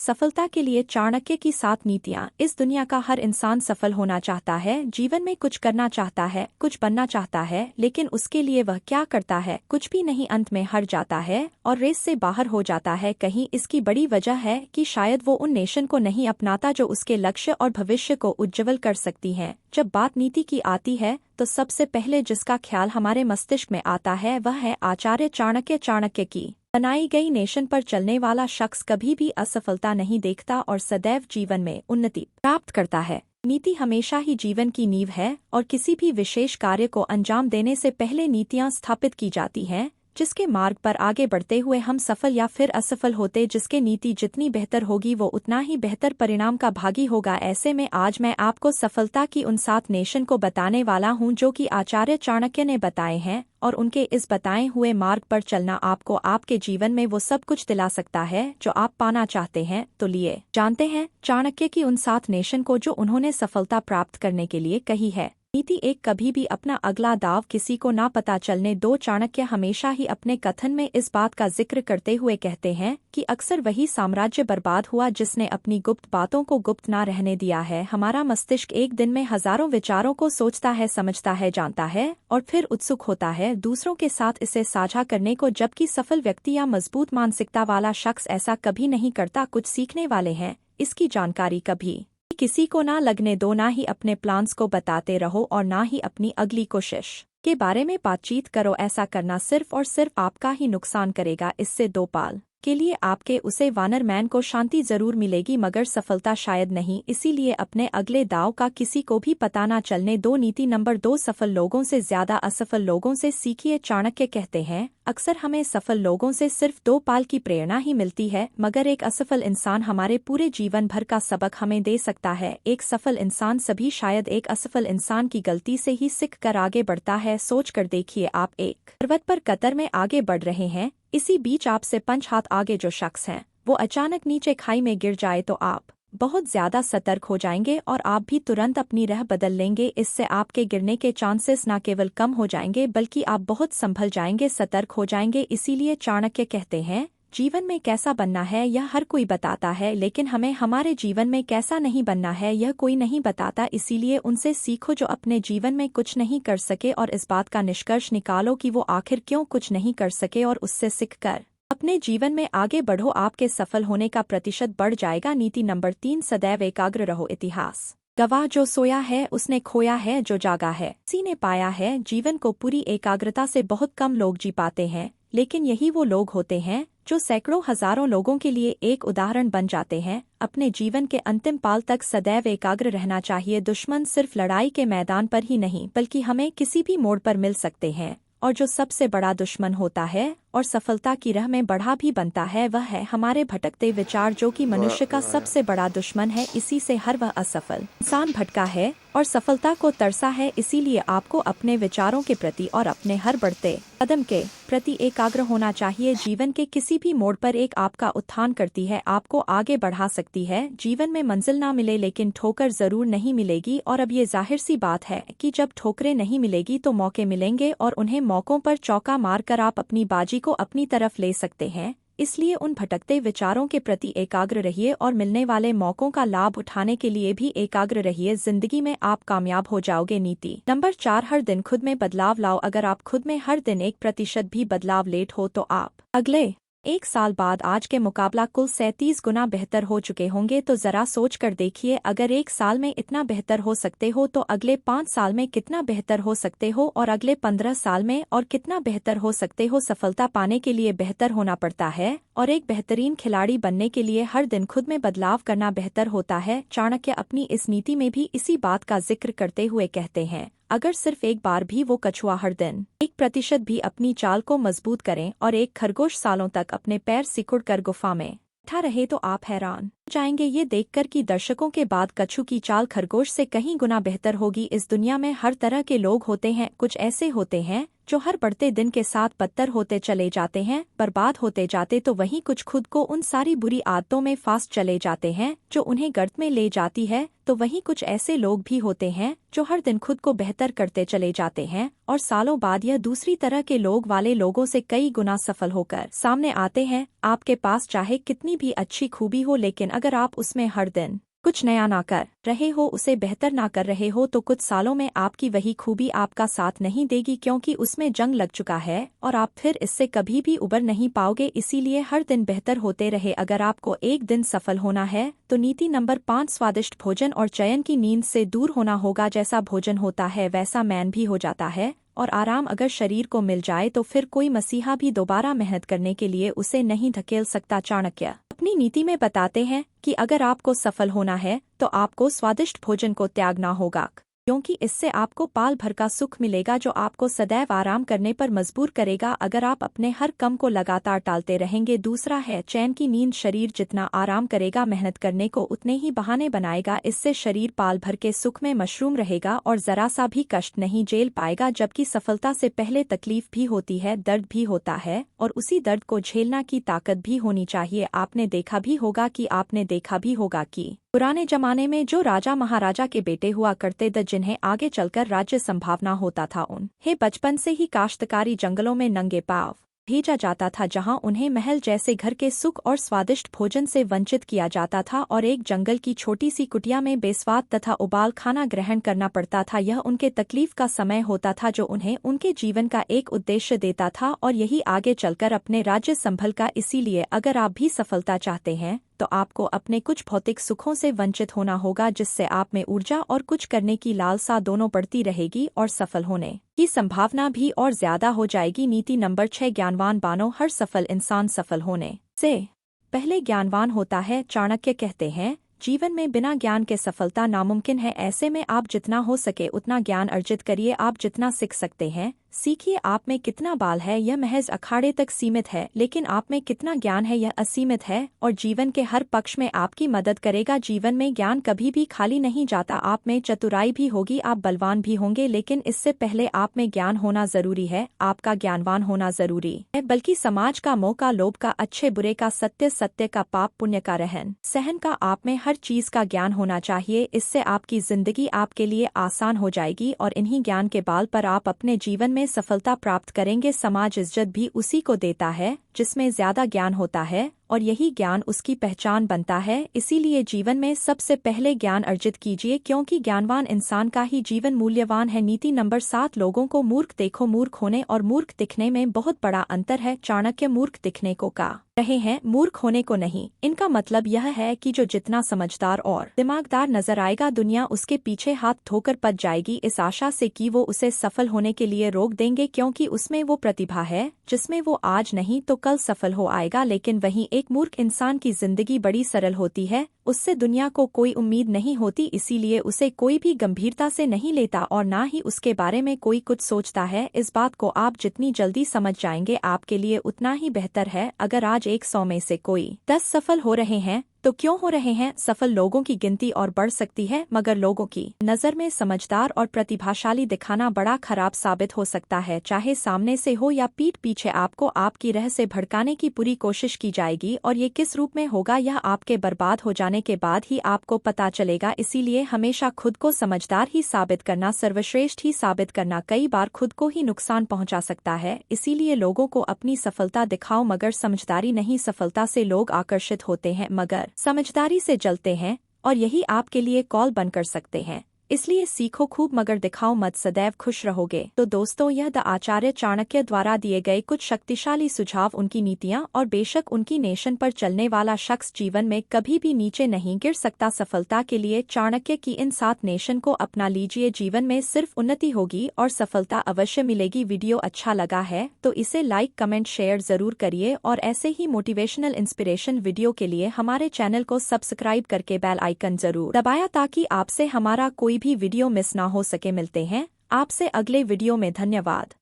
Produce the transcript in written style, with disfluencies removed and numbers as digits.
सफलता के लिए चाणक्य की 7 नीतियाँ। इस दुनिया का हर इंसान सफल होना चाहता है, जीवन में कुछ करना चाहता है, कुछ बनना चाहता है, लेकिन उसके लिए वह क्या करता है? कुछ भी नहीं, अंत में हार जाता है और रेस से बाहर हो जाता है। कहीं इसकी बड़ी वजह है कि शायद वो उन नेशन को नहीं अपनाता जो उसके लक्ष्य और भविष्य को उज्ज्वल कर सकती हैं। जब बात नीति की आती है तो सबसे पहले जिसका ख्याल हमारे मस्तिष्क में आता है वह है आचार्य चाणक्य। चाणक्य की बनाई गई नेशन पर चलने वाला शख्स कभी भी असफलता नहीं देखता और सदैव जीवन में उन्नति प्राप्त करता है। नीति हमेशा ही जीवन की नींव है और किसी भी विशेष कार्य को अंजाम देने से पहले नीतियां स्थापित की जाती हैं, जिसके मार्ग पर आगे बढ़ते हुए हम सफल या फिर असफल होते। जिसके नीति जितनी बेहतर होगी वो उतना ही बेहतर परिणाम का भागी होगा। ऐसे में आज मैं आपको सफलता की उन 7 नेशन को बताने वाला हूं जो कि आचार्य चाणक्य ने बताए हैं, और उनके इस बताए हुए मार्ग पर चलना आपको आपके जीवन में वो सब कुछ दिला सकता है जो आप पाना चाहते हैं। तो लिए जानते हैं चाणक्य की उन 7 नेशन को जो उन्होंने सफलता प्राप्त करने के लिए कही है। नीति 1, कभी भी अपना अगला दाव किसी को ना पता चलने दो। चाणक्य हमेशा ही अपने कथन में इस बात का जिक्र करते हुए कहते हैं कि अक्सर वही साम्राज्य बर्बाद हुआ जिसने अपनी गुप्त बातों को गुप्त ना रहने दिया है। हमारा मस्तिष्क एक दिन में हजारों विचारों को सोचता है, समझता है, जानता है और फिर उत्सुक होता है दूसरों के साथ इसे साझा करने को, जबकि सफल व्यक्ति या मजबूत मानसिकता वाला शख्स ऐसा कभी नहीं करता। कुछ सीखने वाले हैं, इसकी जानकारी कभी किसी को ना लगने दो, ना ही अपने प्लान्स को बताते रहो और ना ही अपनी अगली कोशिश के बारे में बातचीत करो। ऐसा करना सिर्फ और सिर्फ आपका ही नुकसान करेगा। इससे 2 पाल के लिए आपके उसे वानर मैन को शांति जरूर मिलेगी मगर सफलता शायद नहीं। इसीलिए अपने अगले दाव का किसी को भी पता ना चलने दो। नीति नंबर 2, सफल लोगों से ज्यादा असफल लोगों से सीखिए। चाणक्य कहते हैं अक्सर हमें सफल लोगों से सिर्फ 2 पाल की प्रेरणा ही मिलती है, मगर एक असफल इंसान हमारे पूरे जीवन भर का सबक हमें दे सकता है। एक सफल इंसान सभी शायद एक असफल इंसान की गलती से ही सीख कर आगे बढ़ता है। सोच कर देखिए, आप एक पर्वत पर कतर में आगे बढ़ रहे हैं, इसी बीच आपसे 5 हाथ आगे जो शख्स हैं वो अचानक नीचे खाई में गिर जाए तो आप बहुत ज्यादा सतर्क हो जाएंगे और आप भी तुरंत अपनी राह बदल लेंगे। इससे आपके गिरने के चांसेस न केवल कम हो जाएंगे बल्कि आप बहुत संभल जाएंगे, सतर्क हो जाएंगे। इसीलिए चाणक्य कहते हैं जीवन में कैसा बनना है यह हर कोई बताता है, लेकिन हमें हमारे जीवन में कैसा नहीं बनना है यह कोई नहीं बताता। इसीलिए उनसे सीखो जो अपने जीवन में कुछ नहीं कर सके और इस बात का निष्कर्ष निकालो कि वो आखिर क्यों कुछ नहीं कर सके और उससे सीखकर अपने जीवन में आगे बढ़ो। आपके सफल होने का प्रतिशत बढ़ जाएगा। नीति नंबर 3, सदैव एकाग्र रहो। इतिहास गवाह जो सोया है उसने खोया है, जो जागा है किसी ने पाया है। जीवन को पूरी एकाग्रता से बहुत कम लोग जी पाते हैं, लेकिन यही वो लोग होते हैं जो सैकड़ों हजारों लोगों के लिए एक उदाहरण बन जाते हैं। अपने जीवन के अंतिम पाल तक सदैव एकाग्र रहना चाहिए। दुश्मन सिर्फ लड़ाई के मैदान पर ही नहीं बल्कि हमें किसी भी मोड़ पर मिल सकते हैं, और जो सबसे बड़ा दुश्मन होता है और सफलता की राह में बढ़ा भी बनता है वह है हमारे भटकते विचार, जो कि मनुष्य का सबसे बड़ा दुश्मन है। इसी से हर वह असफल इंसान भटका है और सफलता को तरसा है। इसीलिए आपको अपने विचारों के प्रति और अपने हर बढ़ते कदम के प्रति एकाग्र होना चाहिए। जीवन के किसी भी मोड़ पर एक आपका उत्थान करती है, आपको आगे बढ़ा सकती है। जीवन में मंजिल ना मिले लेकिन ठोकर जरूर नहीं मिलेगी, और अब ये जाहिर सी बात है कि जब ठोकरें नहीं मिलेगी तो मौके मिलेंगे, और उन्हें मौकों पर चौका मारकर आप अपनी बाजी को अपनी तरफ ले सकते हैं। इसलिए उन भटकते विचारों के प्रति एकाग्र रहिए और मिलने वाले मौकों का लाभ उठाने के लिए भी एकाग्र रहिए। जिंदगी में आप कामयाब हो जाओगे। नीति नंबर 4, हर दिन खुद में बदलाव लाओ। अगर आप खुद में हर दिन 1% भी बदलाव लेट हो तो आप अगले 1 साल बाद आज के मुकाबला कुल 37 गुना बेहतर हो चुके होंगे। तो जरा सोच कर देखिए, अगर 1 साल में इतना बेहतर हो सकते हो तो अगले 5 साल में कितना बेहतर हो सकते हो, और अगले 15 साल में और कितना बेहतर हो सकते हो। सफलता पाने के लिए बेहतर होना पड़ता है, और एक बेहतरीन खिलाड़ी बनने के लिए हर दिन खुद में बदलाव करना बेहतर होता है। चाणक्य अपनी इस नीति में भी इसी बात का जिक्र करते हुए कहते हैं अगर सिर्फ एक बार भी वो कछुआ हर दिन 1% भी अपनी चाल को मजबूत करें और एक खरगोश सालों तक अपने पैर सिकुड़ कर गुफा में बैठा रहे तो आप हैरान जाएंगे ये देखकर कि दर्शकों के बाद कछुआ की चाल खरगोश से कहीं गुना बेहतर होगी। इस दुनिया में हर तरह के लोग होते हैं। कुछ ऐसे होते हैं जो हर बढ़ते दिन के साथ बदतर होते चले जाते हैं, बर्बाद होते जाते, तो वहीं कुछ खुद को उन सारी बुरी आदतों में फास्ट चले जाते हैं जो उन्हें गर्त में ले जाती है। तो वहीं कुछ ऐसे लोग भी होते हैं जो हर दिन खुद को बेहतर करते चले जाते हैं और सालों बाद यह दूसरी तरह के लोग वाले लोगों से कई गुना सफल होकर सामने आते हैं। आपके पास चाहे कितनी भी अच्छी खूबी हो, लेकिन अगर आप उसमें हर दिन कुछ नया ना कर रहे हो, उसे बेहतर ना कर रहे हो, तो कुछ सालों में आपकी वही खूबी आपका साथ नहीं देगी, क्योंकि उसमें जंग लग चुका है और आप फिर इससे कभी भी उबर नहीं पाओगे। इसीलिए हर दिन बेहतर होते रहे। अगर आपको एक दिन सफल होना है तो नीति नंबर 5 स्वादिष्ट भोजन और चयन की नींद से दूर होना होगा। जैसा भोजन होता है वैसा मैन भी हो जाता है, और आराम अगर शरीर को मिल जाए तो फिर कोई मसीहा भी दोबारा मेहनत करने के लिए उसे नहीं धकेल सकता। चाणक्य अपनी नीति में बताते हैं कि अगर आपको सफल होना है तो आपको स्वादिष्ट भोजन को त्यागना होगा, क्योंकि इससे आपको पाल भर का सुख मिलेगा जो आपको सदैव आराम करने पर मजबूर करेगा अगर आप अपने हर कम को लगातार टालते रहेंगे। दूसरा है चैन की नींद। शरीर जितना आराम करेगा, मेहनत करने को उतने ही बहाने बनाएगा। इससे शरीर पाल भर के सुख में मशरूम रहेगा और जरा सा भी कष्ट नहीं झेल पाएगा। जबकि सफलता से पहले तकलीफ भी होती है, दर्द भी होता है, और उसी दर्द को झेलना की ताकत भी होनी चाहिए। आपने देखा भी होगा कि पुराने जमाने में जो राजा महाराजा के बेटे हुआ करते थे, जिन्हें आगे चलकर राज्य संभावना होता था, उन्हें बचपन से ही काश्तकारी जंगलों में नंगे पांव भेजा जाता था, जहां उन्हें महल जैसे घर के सुख और स्वादिष्ट भोजन से वंचित किया जाता था और एक जंगल की छोटी सी कुटिया में बेस्वाद तथा उबाल खाना ग्रहण करना पड़ता था। यह उनके तकलीफ का समय होता था जो उन्हें उनके जीवन का एक उद्देश्य देता था और यही आगे चलकर अपने राज्य संभल का। इसीलिए अगर आप भी सफलता चाहते हैं तो आपको अपने कुछ भौतिक सुखों से वंचित होना होगा, जिससे आप में ऊर्जा और कुछ करने की लालसा दोनों बढ़ती रहेगी और सफल होने की संभावना भी और ज्यादा हो जाएगी। नीति नंबर 6 ज्ञानवान बनो। हर सफल इंसान सफल होने से पहले ज्ञानवान होता है। चाणक्य कहते हैं, जीवन में बिना ज्ञान के सफलता नामुमकिन है। ऐसे में आप जितना हो सके उतना ज्ञान अर्जित करिए। आप जितना सीख सकते हैं सीखिए। आप में कितना बाल है यह महज अखाड़े तक सीमित है, लेकिन आप में कितना ज्ञान है यह असीमित है और जीवन के हर पक्ष में आपकी मदद करेगा। जीवन में ज्ञान कभी भी खाली नहीं जाता। आप में चतुराई भी होगी, आप बलवान भी होंगे, लेकिन इससे पहले आप में ज्ञान होना जरूरी है। आपका ज्ञानवान होना जरूरी है, बल्कि समाज का, मोह का, लोभ का, अच्छे बुरे का, सत्य का, पाप पुण्य का, रहन सहन का, आप में हर चीज का ज्ञान होना चाहिए। इससे आपकी जिंदगी आपके लिए आसान हो जाएगी और इन्हीं ज्ञान के बाल पर आप अपने जीवन में सफलता प्राप्त करेंगे। समाज इज्जत भी उसी को देता है जिसमें ज्यादा ज्ञान होता है, और यही ज्ञान उसकी पहचान बनता है। इसीलिए जीवन में सबसे पहले ज्ञान अर्जित कीजिए, क्योंकि ज्ञानवान इंसान का ही जीवन मूल्यवान है। नीति नंबर 7 लोगों को मूर्ख देखो। मूर्ख होने और मूर्ख दिखने में बहुत बड़ा अंतर है। चाणक्य मूर्ख दिखने को कहा रहे हैं, मूर्ख होने को नहीं। इनका मतलब यह है कि जो जितना समझदार और दिमागदार नजर आएगा, दुनिया उसके पीछे हाथ धोकर पच जाएगी, इस आशा से कि वो उसे सफल होने के लिए रोक देंगे, क्योंकि उसमें वो प्रतिभा है जिसमें वो आज नहीं तो कल सफल हो आएगा। लेकिन वहीं एक मूर्ख इंसान की जिंदगी बड़ी सरल होती है, उससे दुनिया को कोई उम्मीद नहीं होती, इसीलिए उसे कोई भी गंभीरता से नहीं लेता और ना ही उसके बारे में कोई कुछ सोचता है। इस बात को आप जितनी जल्दी समझ जाएंगे आपके लिए उतना ही बेहतर है। अगर आज 100 में से कोई 10 सफल हो रहे हैं तो क्यों हो रहे हैं? सफल लोगों की गिनती और बढ़ सकती है, मगर लोगों की नजर में समझदार और प्रतिभाशाली दिखाना बड़ा खराब साबित हो सकता है। चाहे सामने से हो या पीठ पीछे, आपको आपकी राह से भड़काने की पूरी कोशिश की जाएगी और ये किस रूप में होगा यह आपके बर्बाद हो जाने के बाद ही आपको पता चलेगा। इसीलिए हमेशा खुद को समझदार ही साबित करना, सर्वश्रेष्ठ ही साबित करना कई बार खुद को ही नुकसान पहुंचा सकता है। इसीलिए लोगों को अपनी सफलता दिखाओ मगर समझदारी नहीं। सफलता से लोग आकर्षित होते हैं मगर समझदारी से जलते हैं, और यही आपके लिए कॉल बन कर सकते हैं। इसलिए सीखो खूब मगर दिखाओ मत, सदैव खुश रहोगे। तो दोस्तों, यह द आचार्य चाणक्य द्वारा दिए गए कुछ शक्तिशाली सुझाव, उनकी नीतियां, और बेशक उनकी नेशन पर चलने वाला शख्स जीवन में कभी भी नीचे नहीं गिर सकता। सफलता के लिए चाणक्य की इन 7 नेशन को अपना लीजिए, जीवन में सिर्फ उन्नति होगी और सफलता अवश्य मिलेगी। वीडियो अच्छा लगा है तो इसे लाइक कमेंट शेयर जरूर करिए, और ऐसे ही मोटिवेशनल इंस्पिरेशन वीडियो के लिए हमारे चैनल को सब्सक्राइब करके बेल आइकन जरूर दबाया ताकि आपसे हमारा कोई भी वीडियो मिस ना हो सके। मिलते हैं आपसे अगले वीडियो में। धन्यवाद।